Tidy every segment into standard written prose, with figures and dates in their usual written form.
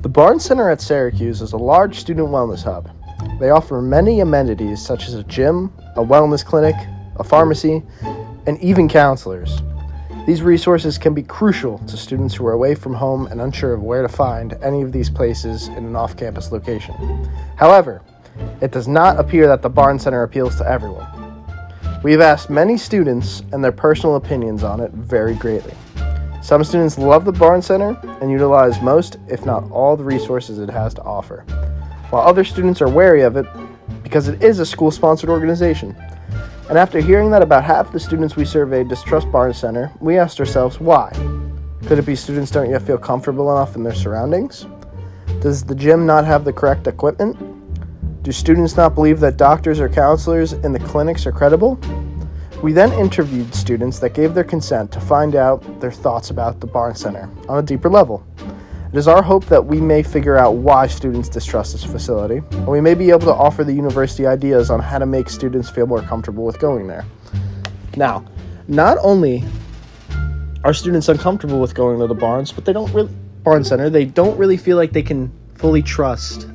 The Barnes Center at Syracuse is a large student wellness hub. They offer many amenities such as a gym, a wellness clinic, a pharmacy, and even counselors. These resources can be crucial to students who are away from home and unsure of where to find any of these places in an off-campus location. However, it does not appear that the Barnes Center appeals to everyone. We have asked many students, and their personal opinions on it vary greatly. Some students love the Barnes Center and utilize most, if not all, the resources it has to offer, while other students are wary of it because it is a school-sponsored organization. And after hearing that about half the students we surveyed distrust Barnes Center, we asked ourselves why. Could it be students don't yet feel comfortable enough in their surroundings? Does the gym not have the correct equipment? Do students not believe that doctors or counselors in the clinics are credible? We then interviewed students that gave their consent to find out their thoughts about the Barnes Center on a deeper level. It is our hope that we may figure out why students distrust this facility, and we may be able to offer the university ideas on how to make students feel more comfortable with going there. Now, not only are students uncomfortable with going to the Barnes, but Barnes Center, they don't really feel like they can fully trust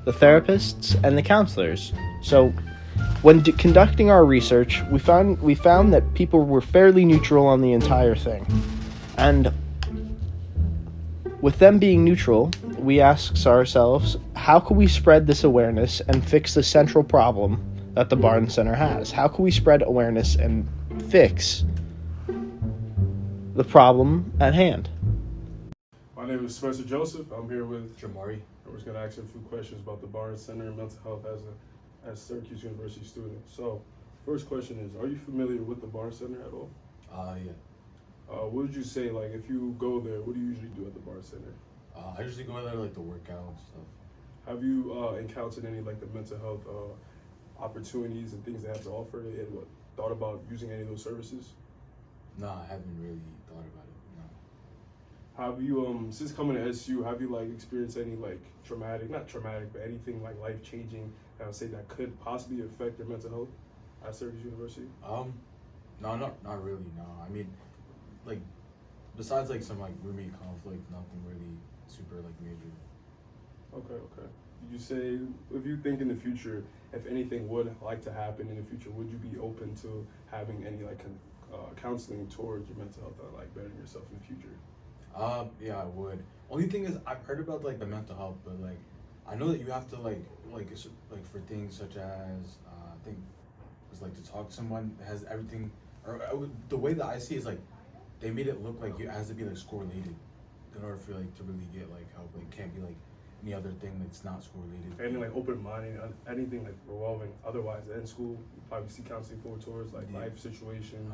the therapists and the counselors. So when conducting our research, we found that people were fairly neutral on the entire thing. And with them being neutral, we asked ourselves, how can we spread this awareness and fix the central problem that the Barnes Center has? How can we spread awareness and fix the problem at hand? My name is Spencer Joseph. I'm here with Jamari. We're just going to ask you a few questions about the Barnes Center and mental health as Syracuse University student. So, first question is, are you familiar with the Barnes Center at all? Yeah. What would you say, like, if you go there, what do you usually do at the Barnes Center? I usually go there like to work out and stuff. Have you encountered any, like, the mental health opportunities and things they have to offer? And thought about using any of those services? No, I haven't really thought about it. No. Have you, since coming to SU, have you, like, experienced any, like, not traumatic, but anything, like, life-changing, I would say, that could possibly affect your mental health at Syracuse University? No, not really, no. I mean, like, besides, like, some, like, roommate conflict, nothing really super, like, major. Okay. You say, if you think in the future, if anything would like to happen in the future, would you be open to having any, like, counseling towards your mental health or, like, bettering yourself in the future? Yeah, I would. Only thing is, I've heard about, like, the mental health, but, like, I know that you have to, like for things such as, I think, it's, like, to talk to someone that has everything, or the way that I see it is, like, they made it look like it has to be, like, school-related in order for, like, to really get, like, help. Like, it can't be, like, any other thing that's not school-related. Anything, like, open-minded, anything, like, revolving otherwise in school, you probably see counseling forward towards, like, life situation?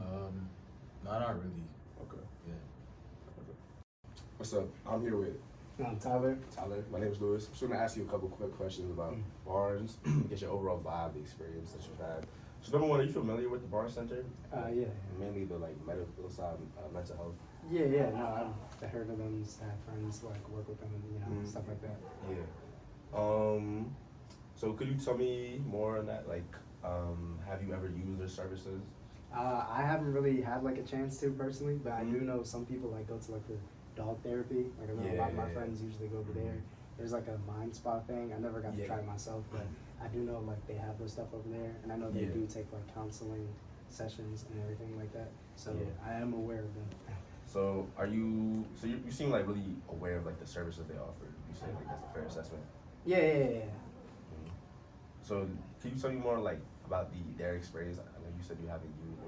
No, not really. Okay. Yeah. What's up? I'm here with I'm Tyler. My name is Lewis. I'm just going to ask you a couple quick questions about Barnes, get your overall vibe, the experience that you've had. So number one, are you familiar with the Barnes Center? Yeah. Mainly the like medical side, mental health. Yeah. No, I've heard of them. Have friends like work with them and stuff like that. Yeah. So could you tell me more on that? Like, have you ever used their services? I haven't really had like a chance to personally, but I do know some people like go to like the dog therapy. Like I know a lot of my friends usually go over there. There's like a mind spa thing. I never got to try it myself, but I do know like they have their stuff over there, and I know they do take like counseling sessions and everything like that. So I am aware of them. So are you? So you seem like really aware of like the services they offer. You say like that's a fair assessment. Yeah. So can you tell me more like about their experience? I know you said you haven't used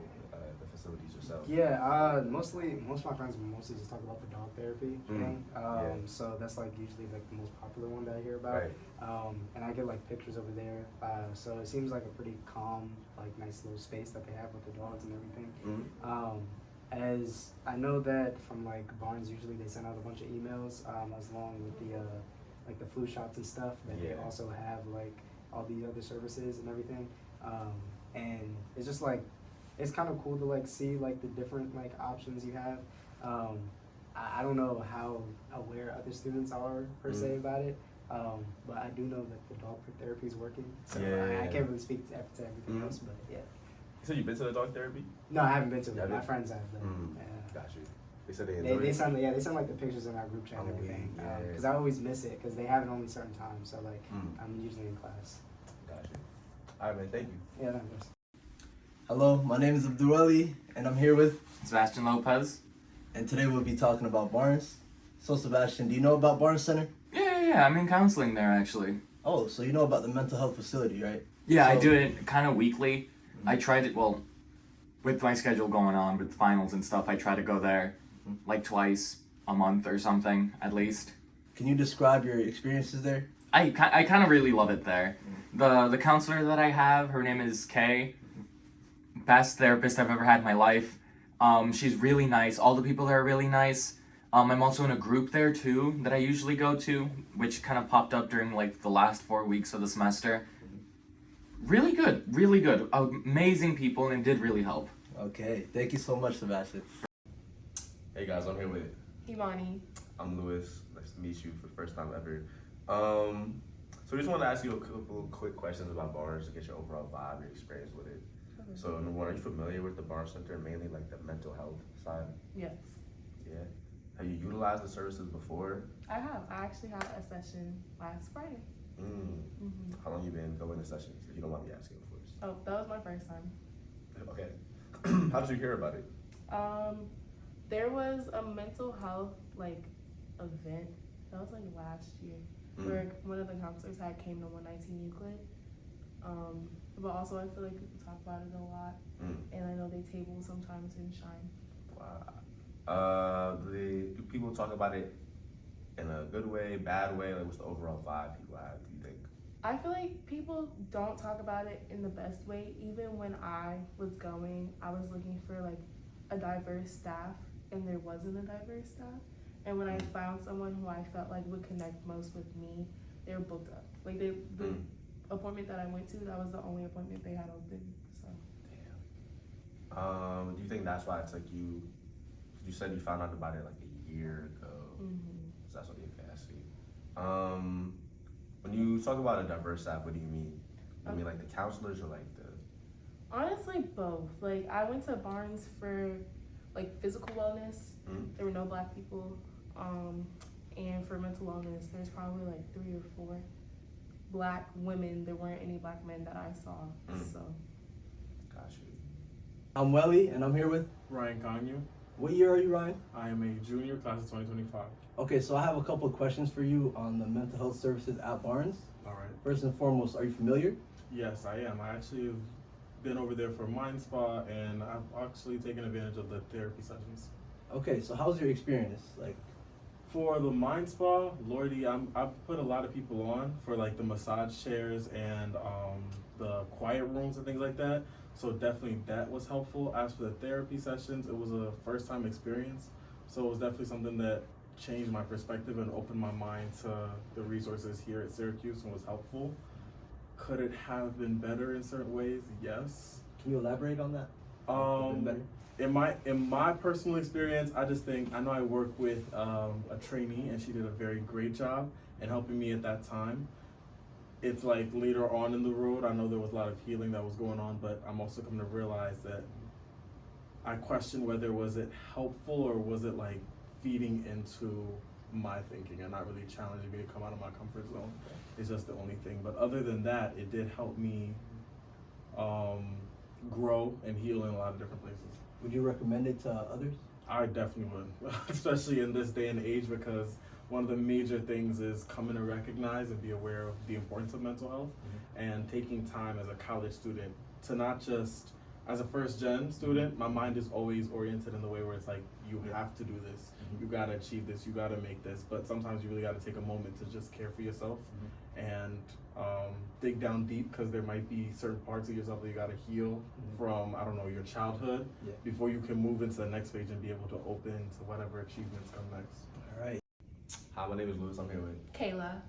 the facilities yourself. Yeah, most of my friends mostly just talk about the dog therapy thing. So that's like usually like the most popular one that I hear about. Right. And I get like pictures over there. So it seems like a pretty calm, like nice little space that they have with the dogs and everything. As I know that from like Barnes, usually they send out a bunch of emails as long with the like the flu shots and stuff. That they also have like all these other services and everything. And it's just like, it's kind of cool to like see like the different like options you have. I don't know how aware other students are per se about it, but I do know that the dog therapy is working. So I can't really speak to everything else, but yeah. So you've been to the dog therapy? No, I haven't been to it. My friends have though. Got you. They said they They enjoyed it. send like the pictures in our group chat and Oh, everything. yeah. Because I always miss it because they have it only certain times. So like Mm. I'm usually in class. Gotcha. All right, man. Thank you. Yeah, that was. Hello, my name is Abdul, and I'm here with, Sebastian Lopez. and today we'll be talking about Barnes. So Sebastian, do you know about Barnes Center? Yeah. I'm in counseling there actually. Oh, so you know about the mental health facility, right? Yeah, I So- do it kind of weekly. I tried it, well, with my schedule going on with finals and stuff, I try to go there like twice a month or something at least. Can you describe your experiences there? I kind of really love it there. The counselor that I have, her name is Kay. Best therapist I've ever had in my life. She's really nice. All the people there are really nice. I'm also in a group there too that I usually go to, which kind of popped up during like the last 4 weeks of the semester. Really good, really good. Amazing people, and it did really help. Okay, thank you so much, Sebastian. Hey guys, I'm here with. Imani. I'm Lewis. Nice to meet you for the first time ever. So we just want to ask you a couple quick questions about Barnes to get your overall vibe, your experience with it. So number one, are you familiar with the Barnes Center, mainly like the mental health side? Yes. Yeah. Have you utilized the services before? I have. I actually had a session last Friday. How long you been going to sessions? If you don't mind me asking, of course. Oh, that was my first time. Okay. How did you hear about it? There was a mental health like event. That was like last year, where one of the counselors came to 119 Euclid. But also I feel like people talk about it a lot, and I know they table sometimes in Shine. Wow. Do people talk about it in a good way, bad way? Like, what's the overall vibe people have, do you think? I feel like people don't talk about it in the best way. Even when I was going, I was looking for like a diverse staff, and there wasn't a diverse staff. And when I found someone who I felt like would connect most with me, they were booked up. Like the appointment that I went to, that was the only appointment they had open. So. Damn. Do you think that's why it took you? You said you found out about it like a year ago. So that's what you can see. When you talk about a diverse staff, what do you mean? You mean like the counselors or like the? Honestly, both. Like I went to Barnes for like physical wellness. There were no Black people. And for mental wellness, there's probably like 3 or 4 Black women. There weren't any Black men that I saw. So. Got you. I'm Welly, and I'm here with, Ryan Ganyu. what year are you, Ryan? I am a junior, class of 2025. Okay, so I have a couple of questions for you on the mental health services at Barnes. All right. First and foremost, are you familiar? Yes, I am. I actually have been over there for Mind Spa, and I've actually taken advantage of the therapy sessions. Okay, so how's your experience? Like, For the Mind Spa, Lordy, I've put a lot of people on for like the massage chairs and the quiet rooms and things like that. So definitely that was helpful. As for the therapy sessions, it was a first time experience. So it was definitely something that changed my perspective and opened my mind to the resources here at Syracuse and was helpful. Could it have been better in certain ways? Yes. can you elaborate on that? Been better? In my personal experience, I just think, I know I work with a trainee and she did a very great job in helping me at that time. It's like later on in the road, I know there was a lot of healing that was going on, but I'm also coming to realize that I question whether was it helpful or was it like feeding into my thinking and not really challenging me to come out of my comfort zone. It's just the only thing. But other than that, it did help me grow and heal in a lot of different places. Would you recommend it to others? I definitely would, especially in this day and age, because one of the major things is coming to recognize and be aware of the importance of mental health and taking time as a college student to not just, as a first gen student, my mind is always oriented in the way where it's like, you have to do this, you gotta achieve this, you gotta make this, but sometimes you really gotta take a moment to just care for yourself and dig down deep, because there might be certain parts of yourself that you gotta heal from, I don't know, your childhood before you can move into the next page and be able to open to whatever achievements come next. All right. Hi, my name is Lewis. I'm here with. Kayla.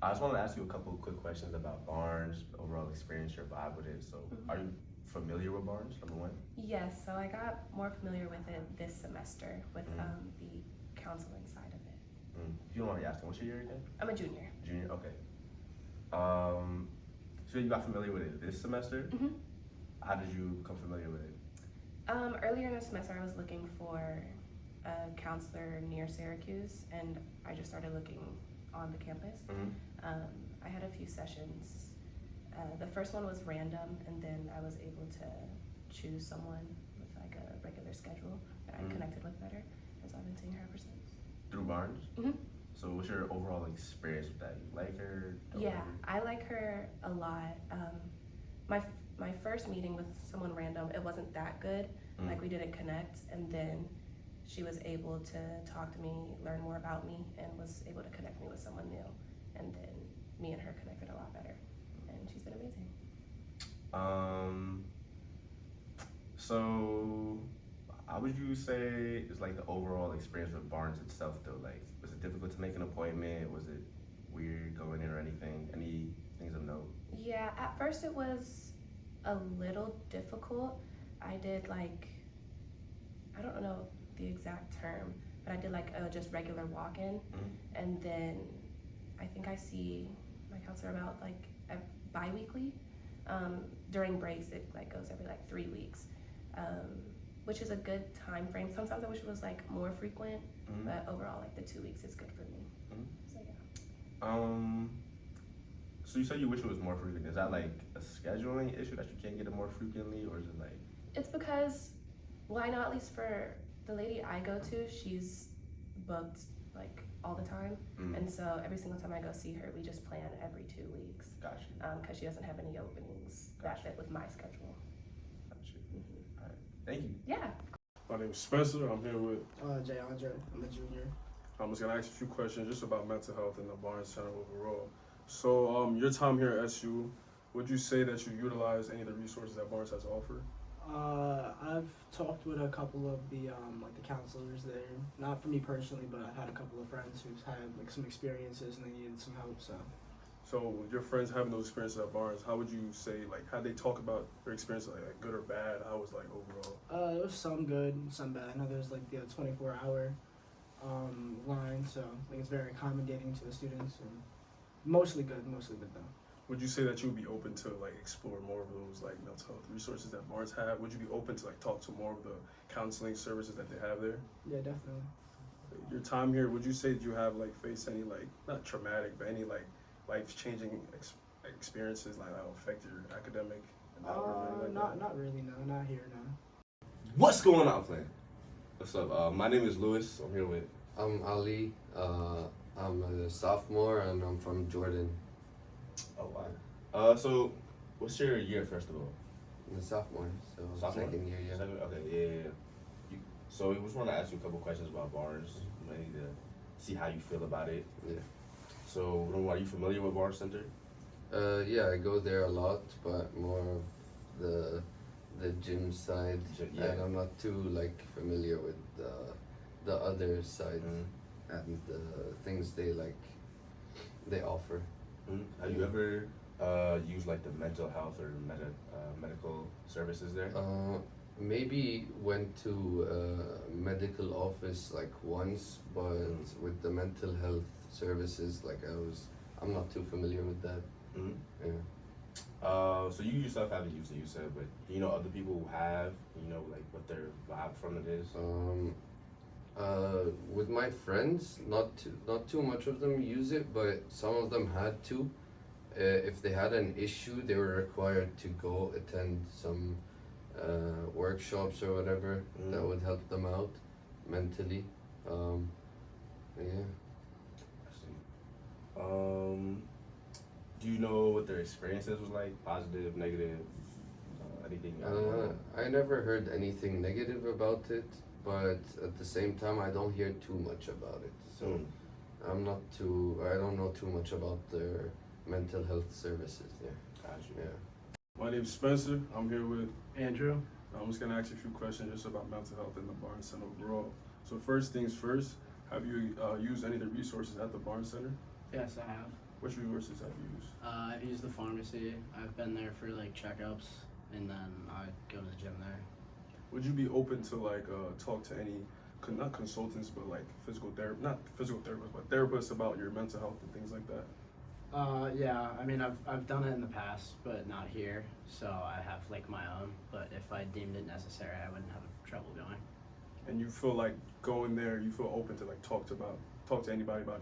I just want to ask you a couple of quick questions about Barnes, overall experience, your vibe with it. So, are you familiar with Barnes, number one? Yes, so I got more familiar with it this semester with the counseling side of it. If you don't mind me asking, what's your year again? I'm a junior. Junior, okay. So you got familiar with it this semester? How did you become familiar with it? Earlier in the semester, I was looking for a counselor near Syracuse, and I just started looking on the campus. I had a few sessions. The first one was random, and then I was able to choose someone with like a regular schedule that I connected with better, and so I've been seeing her ever since. Through Barnes? Mhm. So what's your overall experience with that? You like her? Don't Yeah, like her? I like her a lot. My first meeting with someone random, it wasn't that good. Like we didn't connect, and then she was able to talk to me, learn more about me, and was able to connect me with someone new. And then me and her connected a lot better, and she's been amazing. So how would you say is like the overall experience with Barnes itself though? Like, was it difficult to make an appointment? Was it weird going in or anything? Any things of note? Yeah, at first it was a little difficult. I did like, I don't know the exact term, but I did like a just regular walk-in, and then I think I see my counselor about like bi-weekly. During breaks, it like goes every like 3 weeks, which is a good time frame. Sometimes I wish it was like more frequent, but overall like the 2 weeks is good for me. So yeah. So you said you wish it was more frequent. Is that like a scheduling issue that you can't get it more frequently, or is it like? It's because, well, I know at least for the lady I go to, she's booked like all the time, and so every single time I go see her, we just plan every 2 weeks. Gotcha. Because she doesn't have any openings that fit with my schedule. Gotcha. All right. Thank you. Yeah. My name is Spencer. I'm here with. Jay Andre. I'm a junior. I'm just gonna ask a few questions just about mental health in the Barnes Center overall. So, your time here at SU, would you say that you utilize any of the resources that Barnes has to offer? I've talked with a couple of the like the counselors there. Not for me personally, but I've had a couple of friends who've had like some experiences and they needed some help. So, with your friends having those experiences at Barnes, how would you say, like, how they talk about their experience, like good or bad? How was like overall? There was some good, some bad. I know there's like the 24-hour line, so like it's very accommodating to the students and mostly good though. Would you say that you would be open to like explore more of those like mental health resources that Barnes have? Would you be open to like talk to more of the counseling services that they have there? Yeah, definitely. Your time here, would you say that you have like faced any like not traumatic, but any like life-changing experiences like that will affect your academic? Not really. No, not here. No. What's going on, Flynn? What's up? My name is Lewis. I'm here with. I'm Ali. I'm a sophomore and I'm from Jordan. Oh wow. So, what's your year first of all? I'm a sophomore, so Sophomore? second year, yeah. Second? Okay, yeah. So we just want to ask you a couple questions about Barnes. I need to see how you feel about it. Yeah. So, are you familiar with Barnes Center? Yeah, I go there a lot, but more of the gym side, Yeah. and I'm not too like familiar with the other side and the things they offer. Have you ever used like the mental health or medical services there? Maybe went to a medical office like once, but with the mental health services, like I'm not too familiar with that. Yeah. So you yourself haven't used it, you said, but you know other people who have, you know, like what their vibe from it is? With my friends, not too much of them use it, but some of them had to. If they had an issue, they were required to go attend some workshops or whatever that would help them out mentally. Yeah. I see. Do you know what their experiences was like? Positive, negative, anything? I never heard anything negative about it, but at the same time, I don't hear too much about it. So I don't know too much about their mental health services there. Gotcha. Yeah. My name's Spencer. I'm here with. Andrew. I'm just gonna ask you a few questions just about mental health in the Barnes Center overall. So first things first, have you used any of the resources at the Barnes Center? Yes, I have. Which resources have you used? I've used the pharmacy. I've been there for like checkups, and then I go to the gym there. Would you be open to like talk to any, not consultants, but like not physical therapists, but therapists about your mental health and things like that? Yeah, I mean, I've done it in the past, but not here, so I have like my own, but if I deemed it necessary, I wouldn't have trouble going. and you feel like going there, you feel open to like talk to anybody about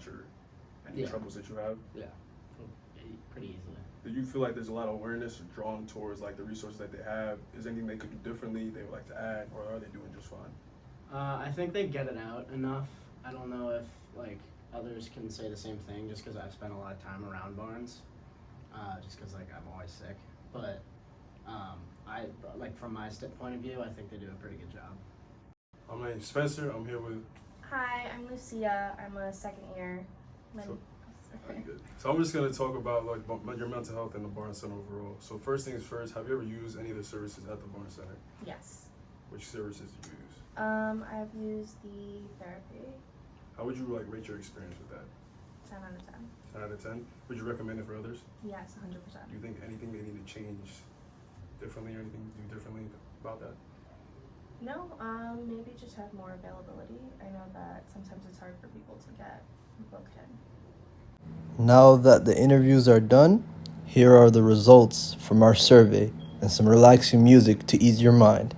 any Yeah. troubles that you have. Yeah, pretty easily. Do you feel like there's a lot of awareness drawn towards like the resources that they have? Is there anything they could do differently they would like to add, or are they doing just fine? I think they get it out enough. I don't know if like others can say the same thing, just because I've spent a lot of time around barns, just because like I'm always sick. But I like from my point of view, I think they do a pretty good job. My name's Spencer. I'm here with. Hi, I'm Lucia. I'm a second year. Very good. So I'm just gonna talk about like your mental health in the Barnes Center overall. So first things first, have you ever used any of the services at the Barnes Center? Yes. Which services do you use? I've used the therapy. How would you like rate your experience with that? 10 out of 10. 10 out of 10. Would you recommend it for others? Yes, 100%. Do you think anything they need to change differently or anything do differently about that? No, maybe just have more availability. I know that sometimes it's hard for people to get booked in. Now that the interviews are done, here are the results from our survey and some relaxing music to ease your mind.